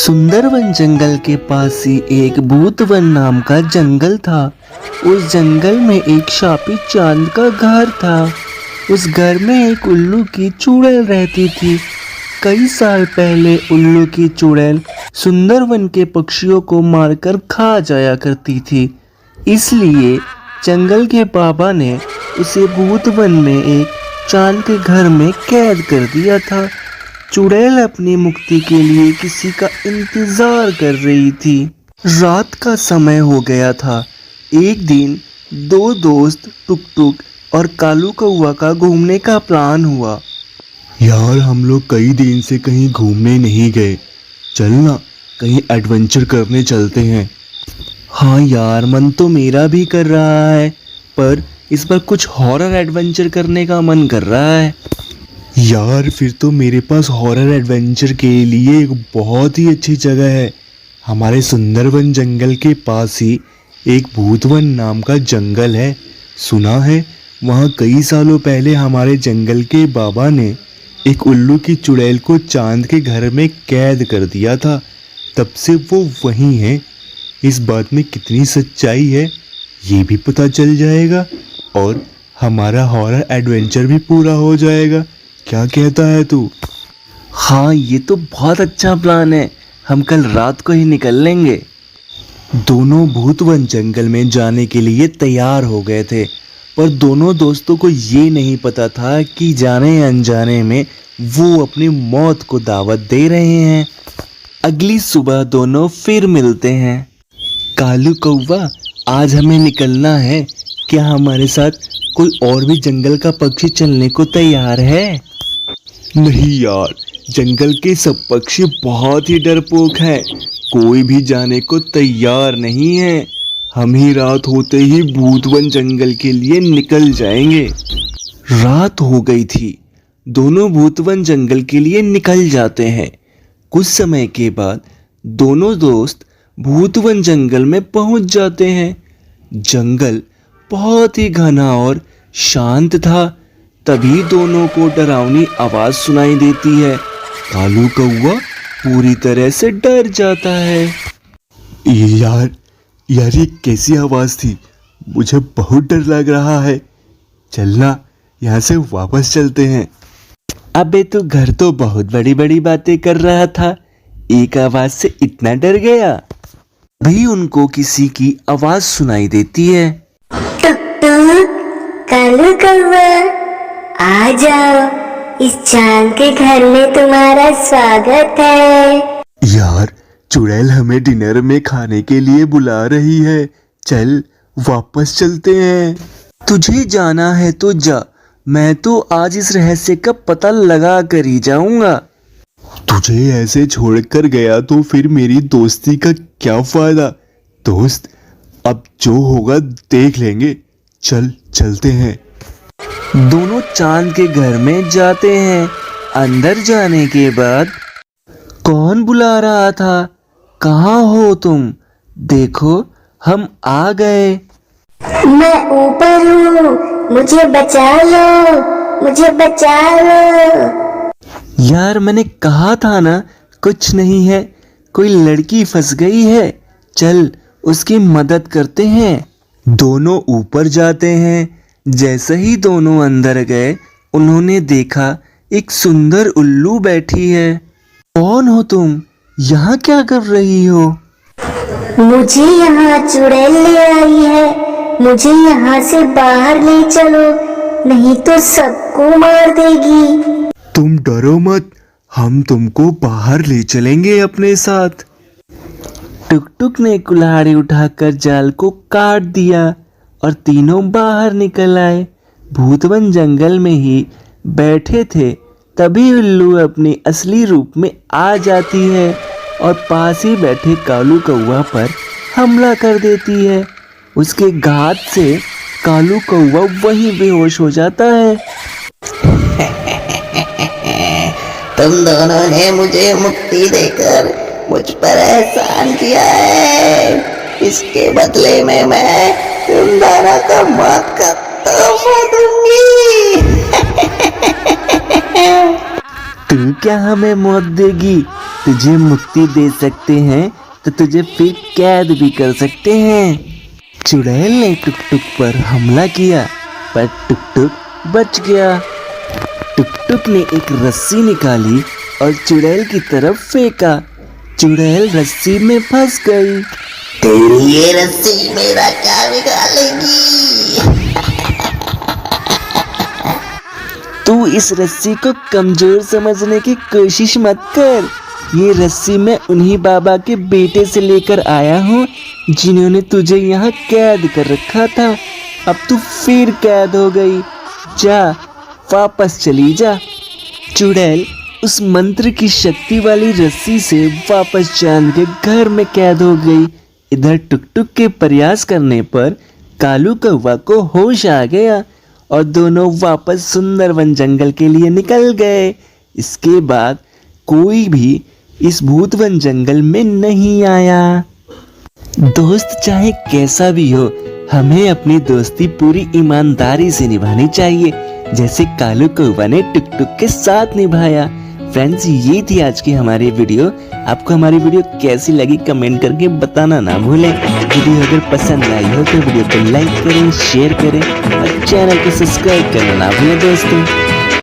सुंदरवन जंगल के पास ही एक भूतवन नाम का जंगल था। उस जंगल में एक शापित चांद का घर था। उस घर में एक उल्लू की चुड़ैल रहती थी। कई साल पहले उल्लू की चुड़ैल सुंदरवन के पक्षियों को मारकर खा जाया करती थी। इसलिए जंगल के बाबा ने उसे भूतवन में एक चांद के घर में कैद कर दिया था। चुड़ैल अपनी मुक्ति के लिए किसी का इंतजार कर रही थी। रात का समय हो गया था। एक दिन दो दोस्त टुक टुक और कालू कौआ का घूमने का प्लान हुआ। यार, हम लोग कई दिन से कहीं घूमने नहीं गए। चल ना, कहीं एडवेंचर करने चलते हैं। हाँ यार, मन तो मेरा भी कर रहा है, पर इस बार कुछ हॉरर एडवेंचर करने का मन कर रहा है। यार, फिर तो मेरे पास हॉरर एडवेंचर के लिए एक बहुत ही अच्छी जगह है। हमारे सुंदरवन जंगल के पास ही एक भूतवन नाम का जंगल है। सुना है वहाँ कई सालों पहले हमारे जंगल के बाबा ने एक उल्लू की चुड़ैल को चांद के घर में कैद कर दिया था। तब से वो वहीं है। इस बात में कितनी सच्चाई है ये भी पता चल जाएगा और हमारा हॉरर एडवेंचर भी पूरा हो जाएगा। क्या कहता है तू? हाँ, ये तो बहुत अच्छा प्लान है। हम कल रात को ही निकल लेंगे। दोनों भूतवन जंगल में जाने के लिए तैयार हो गए थे, पर दोनों दोस्तों को ये नहीं पता था कि जाने अनजाने में वो अपनी मौत को दावत दे रहे हैं। अगली सुबह दोनों फिर मिलते हैं। कालू कौवा, आज हमें निकलना है। क्या हमारे साथ कोई और भी जंगल का पक्षी चलने को तैयार है? नहीं यार, जंगल के सब पक्षी बहुत ही डरपोक हैं। कोई भी जाने को तैयार नहीं है। हम ही रात होते ही भूतवन जंगल के लिए निकल जाएंगे। रात हो गई थी। दोनों भूतवन जंगल के लिए निकल जाते हैं। कुछ समय के बाद दोनों दोस्त भूतवन जंगल में पहुंच जाते हैं। जंगल बहुत ही घना और शांत था। तभी दोनों को डरावनी आवाज सुनाई देती है। कालू कौवा पूरी तरह से डर जाता है। यार ये कैसी आवाज थी? मुझे बहुत डर लग रहा है। चलना, यहाँ से वापस चलते हैं। अबे तू घर तो बहुत बड़ी बड़ी बातें कर रहा था, एक आवाज से इतना डर गया? भी उनको किसी की आवाज सुनाई देती है। टुक टुक, कालू कौवा, आ जाओ, इस चांद के घर में तुम्हारा स्वागत है। यार, चुड़ैल हमें डिनर में खाने के लिए बुला रही है। चल वापस चलते हैं। तुझे जाना है तो जा, मैं तो आज इस रहस्य का पता लगा कर ही जाऊंगा। तुझे ऐसे छोड़कर गया तो फिर मेरी दोस्ती का क्या फायदा? दोस्त, अब जो होगा देख लेंगे। चल चलते हैं। दोनों चांद के घर में जाते हैं। अंदर जाने के बाद, कौन बुला रहा था? कहाँ हो तुम? देखो, हम आ गए। मैं ऊपर हूँ, मुझे बचा लो, मुझे बचा लो। यार, मैंने कहा था ना कुछ नहीं है। कोई लड़की फंस गई है। चल उसकी मदद करते हैं। दोनों ऊपर जाते हैं। जैसे ही दोनों अंदर गए, उन्होंने देखा एक सुंदर उल्लू बैठी है। कौन हो तुम? यहाँ क्या कर रही हो? मुझे यहाँ चुड़ैल ले आई है। मुझे यहाँ से बाहर ले चलो, नहीं तो सबको मार देगी। तुम डरो मत, हम तुमको बाहर ले चलेंगे अपने साथ। टुक टुक ने कुल्हाड़ी उठाकर जाल को काट दिया और तीनों बाहर निकल आए। भूतवन जंगल में ही बैठे थे। तभी उल्लू अपने असली रूप में आ जाती है और पास ही बैठे कालू कौवा पर हमला कर देती है। उसके घात से कालू कौवा वहीं बेहोश हो जाता है। तुम दोनों ने मुझे मुक्ति देकर मुझ पर एहसान किया है। इसके बदले में मैं तुम दोनों को मौत का तोहफा दूंगी। तू क्या हमें मौत देगी? तुझे मुक्ति दे सकते हैं तो तुझे फिर कैद भी कर सकते हैं। चुड़ैल ने टुक टुक पर हमला किया पर टुक टुक बच गया। टुक टुक ने एक रस्सी निकाली और चुड़ैल की तरफ फेंका। चुड़ैल रस्सी में फंस गई। तेरी ये रस्सी मेरा क्या बिगाड़ेगी? तू इस रस्सी को कमजोर समझने की कोशिश मत कर। ये रस्सी मैं उन्हीं बाबा के बेटे से लेकर आया हूँ जिन्होंने तुझे यहाँ कैद कर रखा था। अब तू फिर कैद हो गई। जा वापस चली जा। चुड़ैल उस मंत्र की शक्ति वाली रस्सी से वापस चांद के घर में कैद हो गई। इधर टुक टुक के प्रयास करने पर कालू कौवा को होश आ गया और दोनों वापस सुंदरवन जंगल के लिए निकल गए। इसके बाद कोई भी इस भूतवन जंगल में नहीं आया। दोस्त चाहे कैसा भी हो, हमें अपनी दोस्ती पूरी ईमानदारी से निभानी चाहिए, जैसे कालू कौवा ने टुक टुक के साथ निभाया। फ्रेंड्स, ये थी आज की हमारी वीडियो। आपको हमारी वीडियो कैसी लगी कमेंट करके बताना ना भूलें। वीडियो अगर पसंद आई हो तो वीडियो को लाइक करें, शेयर करें और चैनल को सब्सक्राइब करना ना भूलें दोस्तों।